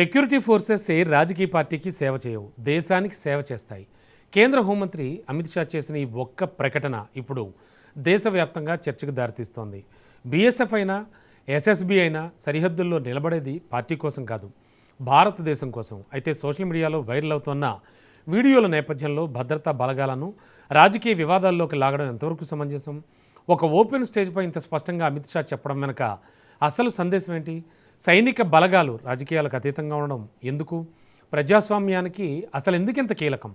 Security forces రాజకీయ పార్టీకి సేవ చేయవు, దేశానికి సేవ చేస్తాయి. కేంద్ర హోంమంత్రి అమిత్ షా చేసిన ఈ ఒక్క ప్రకటన ఇప్పుడు దేశవ్యాప్తంగా చర్చకు దారితీస్తోంది. బీఎస్ఎఫ్ అయినా ఎస్ఎస్బీ అయినా సరిహద్దుల్లో నిలబడేది పార్టీ కోసం కాదు, భారతదేశం కోసం. అయితే సోషల్ మీడియాలో వైరల్ అవుతున్న వీడియోల నేపథ్యంలో భద్రతా బలగాలను రాజకీయ వివాదాల్లోకి లాగడం ఎంతవరకు సమంజసం? ఒక ఓపెన్ స్టేజ్పై ఇంత స్పష్టంగా అమిత్ షా చెప్పడం వెనుక అసలు సందేశం ఏంటి? సైనిక బలగాలు రాజకీయాలకు అతీతంగా ఉండడం ఎందుకు? ప్రజాస్వామ్యానికి అసలు ఎందుకింత కీలకం?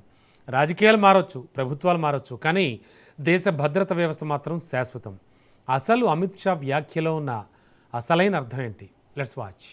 రాజకీయాలు మారొచ్చు, ప్రభుత్వాలు మారొచ్చు, కానీ దేశ భద్రత వ్యవస్థ మాత్రం శాశ్వతం. అసలు అమిత్ షా వ్యాఖ్యలో ఉన్న అసలైన అర్థం ఏంటి? Let's watch.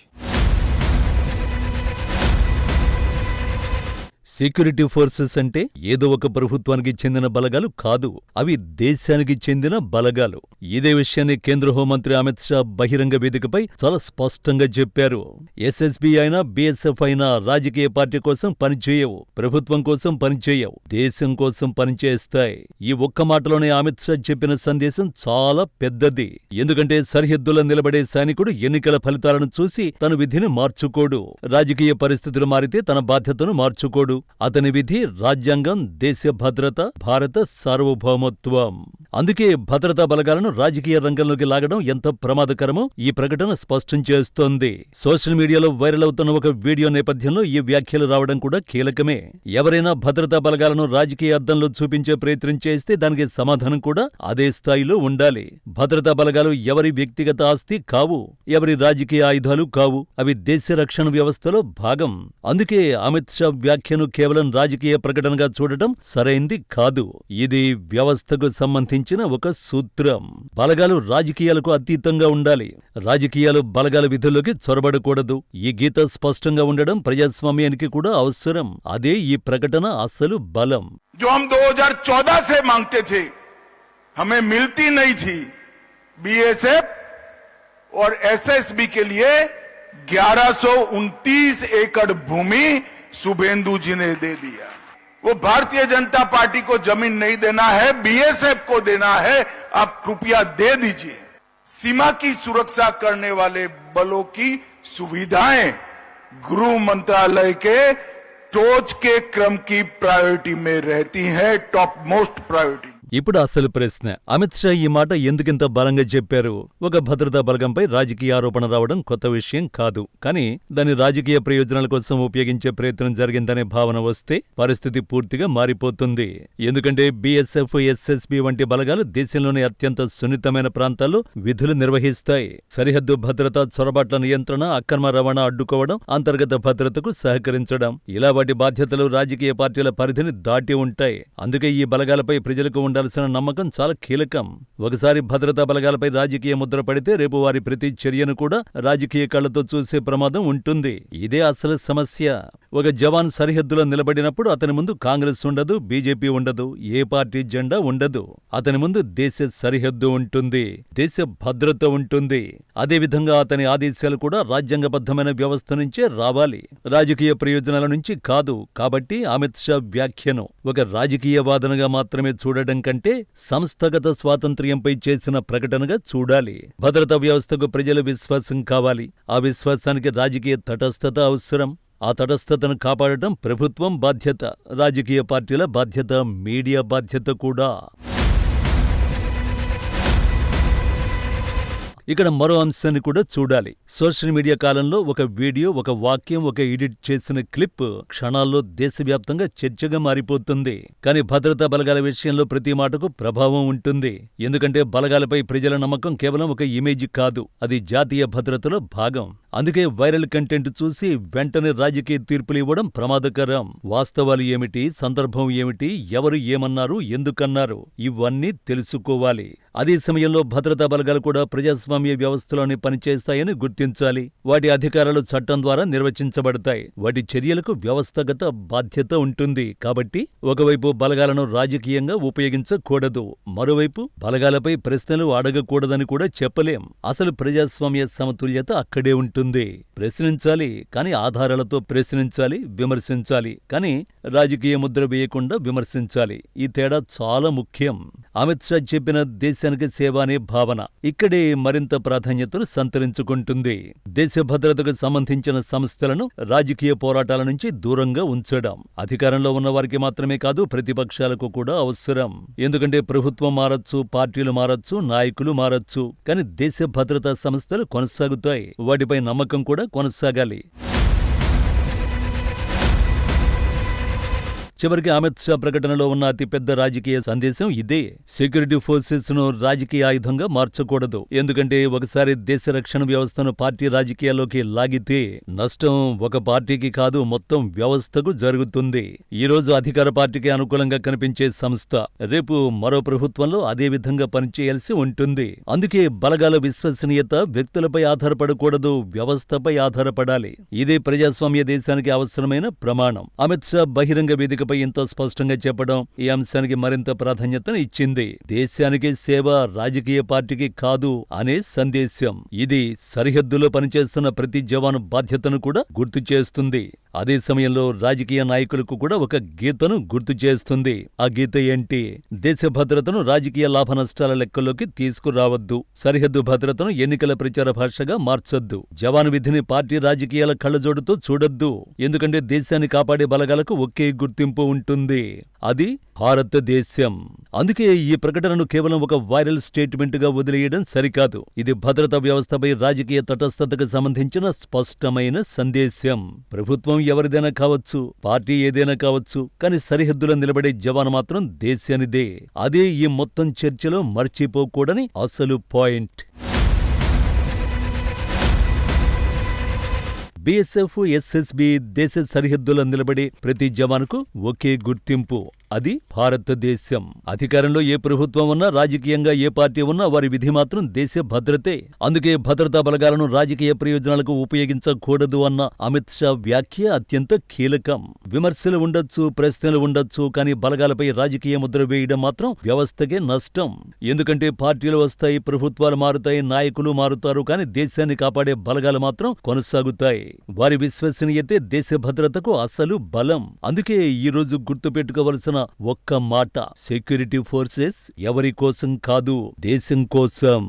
సెక్యూరిటీ ఫోర్సెస్ అంటే ఏదో ఒక ప్రభుత్వానికి చెందిన బలగాలు కాదు, అవి దేశానికి చెందిన బలగాలు. ఇదే విషయాన్ని కేంద్ర హోంమంత్రి అమిత్ షా బహిరంగ వేదికపై చాలా స్పష్టంగా చెప్పారు. ఎస్ఎస్బీ అయినా బీఎస్ఎఫ్ అయినా రాజకీయ పార్టీ కోసం పనిచేయవు, ప్రభుత్వం కోసం పనిచేయవు, దేశం కోసం పనిచేస్తాయి. ఈ ఒక్క మాటలోనే అమిత్ షా చెప్పిన సందేశం చాలా పెద్దది. ఎందుకంటే సరిహద్దులో నిలబడే సైనికుడు ఎన్నికల ఫలితాలను చూసి తన విధిని మార్చుకోడు, రాజకీయ పరిస్థితులు మారితే తన బాధ్యతను మార్చుకోడు. అతని విధి రాజ్యాంగం, దేశ భద్రత, భారత సార్వభౌమత్వం. అందుకే భద్రతా బలగాలను రాజకీయ రంగంలోకి లాగడం ఎంత ప్రమాదకరమో ఈ ప్రకటన స్పష్టం చేస్తోంది. సోషల్ మీడియాలో వైరల్ అవుతున్న ఒక వీడియో నేపథ్యంలో ఈ వ్యాఖ్యలు రావడం కూడా కీలకమే. ఎవరైనా భద్రతా బలగాలను రాజకీయ అద్దంలో చూపించే ప్రయత్నం చేస్తే దానికి సమాధానం కూడా అదే స్థాయిలో ఉండాలి. భద్రతా బలగాలు ఎవరి వ్యక్తిగత ఆస్తి కావు, ఎవరి రాజకీయ ఆయుధాలు కావు, అవి దేశ రక్షణ వ్యవస్థలో భాగం. అందుకే అమిత్ షా వ్యాఖ్యను కేవలం రాజకీయ ప్రకటనగా చూడటం సరైంది కాదు. ఇది వ్యవస్థకు సంబంధించిన ఒక సూత్రం. బలగాలు రాజకీయాలకు అతీతంగా ఉండాలి, రాజకీయాలు బలగాల విధుల్లోకి చొరబడకూడదు. ఈ గీత స్పష్టంగా ఉండడం ప్రజాస్వామ్యానికి కూడా అవసరం. అదే ఈ ప్రకటన అసలు బలం. जो हम 2014 से मांगते थे, हमें मिलती नहीं थी, बीएसएफ और एसएसबी के लिए 1129 एकड़ भूमि शुभेंदु जी ने दे दिया. वो भारतीय जनता पार्टी को जमीन नहीं देना है, बीएसएफ को देना है. आप रुपया दे दीजिए. सीमा की सुरक्षा करने वाले बलों की सुविधाएं गृह मंत्रालय के टोच के क्रम की प्रायोरिटी में रहती है, टॉप मोस्ट प्रायोरिटी. ఇప్పుడు అసలు ప్రశ్న, అమిత్ షా ఈ మాట ఎందుకింత బలంగా చెప్పారు? ఒక భద్రతా బలగంపై రాజకీయ ఆరోపణ రావడం కొత్త విషయం కాదు, కానీ దాని రాజకీయ ప్రయోజనాల కోసం ఉపయోగించే ప్రయత్నం జరిగిందనే భావన వస్తే పరిస్థితి పూర్తిగా మారిపోతుంది. ఎందుకంటే బీఎస్ఎఫ్, ఎస్ఎస్బీ వంటి బలగాలు దేశంలోని అత్యంత సున్నితమైన ప్రాంతాల్లో విధులు నిర్వహిస్తాయి. సరిహద్దు భద్రత, చొరబాట్ల నియంత్రణ, అక్రమ రవాణా అడ్డుకోవడం, అంతర్గత భద్రతకు సహకరించడం, ఇలా వాటి బాధ్యతలు రాజకీయ పార్టీల పరిధిని దాటి ఉంటాయి. అందుకే ఈ బలగాలపై ప్రజలకు ఉండాల్సిన నమ్మకం చాలా కీలకం. ఒకసారి భద్రతా బలగాలపై రాజకీయ ముద్ర పడితే రేపు వారి ప్రతి చర్యను కూడా రాజకీయ కళ్లతో చూసే ప్రమాదం ఉంటుంది. ఇదే అసలు సమస్య. ఒక జవాన్ సరిహద్దులో నిలబడినప్పుడు అతని ముందు కాంగ్రెస్ ఉండదు, బీజేపీ ఉండదు, ఏ పార్టీ జెండా ఉండదు. అతని ముందు దేశ సరిహద్దు ఉంటుంది, దేశ భద్రత ఉంటుంది. అదేవిధంగా అతని ఆదేశాలు కూడా రాజ్యాంగబద్ధమైన వ్యవస్థ నుంచే రావాలి, రాజకీయ ప్రయోజనాల నుంచి కాదు. కాబట్టి అమిత్ షా వ్యాఖ్యను ఒక రాజకీయ వాదనగా మాత్రమే చూడడం కంటే సంస్థాగత స్వాతంత్ర్యంపై చేసిన ప్రకటనగా చూడాలి. భద్రతా వ్యవస్థకు ప్రజల విశ్వాసం కావాలి, ఆ విశ్వాసానికి రాజకీయ తటస్థత అవసరం. ఆ తటస్థతను కాపాడటం ప్రభుత్వం బాధ్యత, రాజకీయ పార్టీల బాధ్యత, మీడియా బాధ్యత కూడా. ఇక్కడ మరో అంశాన్ని కూడా చూడాలి. సోషల్ మీడియా కాలంలో ఒక వీడియో, ఒక వాక్యం, ఒక ఎడిట్ చేసిన క్లిప్ క్షణాల్లో దేశవ్యాప్తంగా చర్చగా మారిపోతుంది. కానీ భద్రతా బలగాల విషయంలో ప్రతి మాటకు ప్రభావం ఉంటుంది. ఎందుకంటే బలగాలపై ప్రజల నమ్మకం కేవలం ఒక ఇమేజ్ కాదు, అది జాతీయ భద్రతలో భాగం. అందుకే వైరల్ కంటెంట్ చూసి వెంటనే రాజకీయ తీర్పులు ఇవ్వడం ప్రమాదకరం. వాస్తవాలు ఏమిటి, సందర్భం ఏమిటి, ఎవరు ఏమన్నారు, ఎందుకన్నారు, ఇవన్నీ తెలుసుకోవాలి. అదే సమయంలో భద్రతా బలగాలు కూడా ప్రజాస్వామ్య వ్యవస్థలోనే పనిచేస్తాయని గుర్తించాలి. వాటి అధికారాలు చట్టం ద్వారా నిర్వచించబడతాయి, వాటి చర్యలకు వ్యవస్థగత బాధ్యత ఉంటుంది. కాబట్టి ఒకవైపు బలగాలను రాజకీయంగా ఉపయోగించకూడదు, మరోవైపు బలగాలపై ప్రశ్నలు అడగకూడదని కూడా చెప్పలేం. అసలు ప్రజాస్వామ్య సమతుల్యత అక్కడే ఉంటుంది. ప్రశ్నించాలి, కానీ ఆధారాలతో ప్రశ్నించాలి, విమర్శించాలి, కానీ రాజకీయ ముద్ర వేయకుండా విమర్శించాలి. ఈ తేడా చాలా ముఖ్యం. అమిత్ షా చెప్పిన దేశ దేశానికి సేవ అనే భావన ఇక్కడే మరింత ప్రాధాన్యతను సంతరించుకుంటుంది. దేశ భద్రతకు సంబంధించిన సంస్థలను రాజకీయ పోరాటాల నుంచి దూరంగా ఉంచడం అధికారంలో ఉన్న వారికి మాత్రమే కాదు, ప్రతిపక్షాలకు కూడా అవసరం. ఎందుకంటే ప్రభుత్వం మారచ్చు, పార్టీలు మారచ్చు, నాయకులు మారచ్చు, కానీ దేశ భద్రతా సంస్థలు కొనసాగుతాయి. వాటిపై నమ్మకం కూడా కొనసాగాలి. చివరికి అమిత్ షా ప్రకటనలో ఉన్న అతిపెద్ద రాజకీయ సందేశం ఇదే. సెక్యూరిటీ ఫోర్సెస్ ను రాజకీయ ఆయుధంగా మార్చకూడదు. ఎందుకంటే ఒకసారి దేశ రక్షణ వ్యవస్థను పార్టీ రాజకీయాల్లోకి లాగితే నష్టం ఒక పార్టీకి కాదు, మొత్తం వ్యవస్థకు జరుగుతుంది. ఈ రోజు అధికార పార్టీకి అనుకూలంగా కనిపించే సంస్థ రేపు మరో ప్రభుత్వంలో అదే విధంగా పనిచేయాల్సి ఉంటుంది. అందుకే బలగాల విశ్వసనీయత వ్యక్తులపై ఆధారపడకూడదు, వ్యవస్థపై ఆధారపడాలి. ఇదే ప్రజాస్వామ్య దేశానికి అవసరమైన ప్రమాణం. అమిత్ షా బహిరంగ వేదిక ఇంత స్పష్టంగా చెప్పడం ఈ అంశానికి మరింత ప్రాధాన్యతను ఇచ్చింది. దేశానికి సేవ, రాజకీయ పార్టీకి కాదు అనే సందేశం. ఇది సరిహద్దులో పనిచేస్తున్న ప్రతి జవాను బాధ్యతను కూడా గుర్తు చేస్తుంది. అదే సమయంలో రాజకీయ నాయకులకు కూడా ఒక గీతను గుర్తు చేస్తుంది. ఆ గీత ఏంటి? దేశ భద్రతను రాజకీయ లాభ నష్టాల లెక్కల్లోకి తీసుకురావద్దు. సరిహద్దు భద్రతను ఎన్నికల ప్రచార భాషగా మార్చొద్దు. జవాను విధిని పార్టీ రాజకీయాల కళ్ళజోడుతో చూడొద్దు. ఎందుకంటే దేశాన్ని కాపాడే బలగాలకు ఒకే గుర్తింపు ఉంటుంది, అది భారతదేశం. అందుకే ఈ ప్రకటనను కేవలం ఒక వైరల్ స్టేట్మెంట్ గా వదిలేయడం సరికాదు. ఇది భద్రతా వ్యవస్థపై రాజకీయ తటస్థతకు సంబంధించిన స్పష్టమైన సందేశం. ప్రభుత్వం ఎవరిదైనా కావచ్చు, పార్టీ ఏదైనా కావచ్చు, కానీ సరిహద్దులో నిలబడే జవాను మాత్రం దేశానిదే. అదే ఈ మొత్తం చర్చలో మర్చిపోకూడని అసలు పాయింట్. బీఎస్ఎఫ్, ఎస్ఎస్బీ దేశ సరిహద్దులో నిలబడే ప్రతి జవానుకు ఒకే గుర్తింపు, అది భారతదేశం. అధికారంలో ఏ ప్రభుత్వం ఉన్నా, రాజకీయంగా ఏ పార్టీ ఉన్నా వారి విధి మాత్రం దేశ భద్రతే. అందుకే భద్రతా బలగాలను రాజకీయ ప్రయోజనాలకు ఉపయోగించకూడదు అన్న అమిత్ షా వ్యాఖ్య అత్యంత కీలకం. విమర్శలు ఉండొచ్చు, ప్రశ్నలు ఉండొచ్చు, కానీ బలగాలపై రాజకీయ ముద్ర వేయడం మాత్రం వ్యవస్థకే నష్టం. ఎందుకంటే పార్టీలు వస్తాయి, ప్రభుత్వాలు మారుతాయి, నాయకులు మారుతారు, కానీ దేశాన్ని కాపాడే బలగాలు మాత్రం కొనసాగుతాయి. వారి విశ్వసనీయతే దేశ భద్రతకు అసలు బలం. అందుకే ఈ రోజు గుర్తుపెట్టుకోవలసిన ఒక్క మాట, సెక్యూరిటీ ఫోర్సెస్ ఎవరి కోసం కాదు, దేశం కోసం.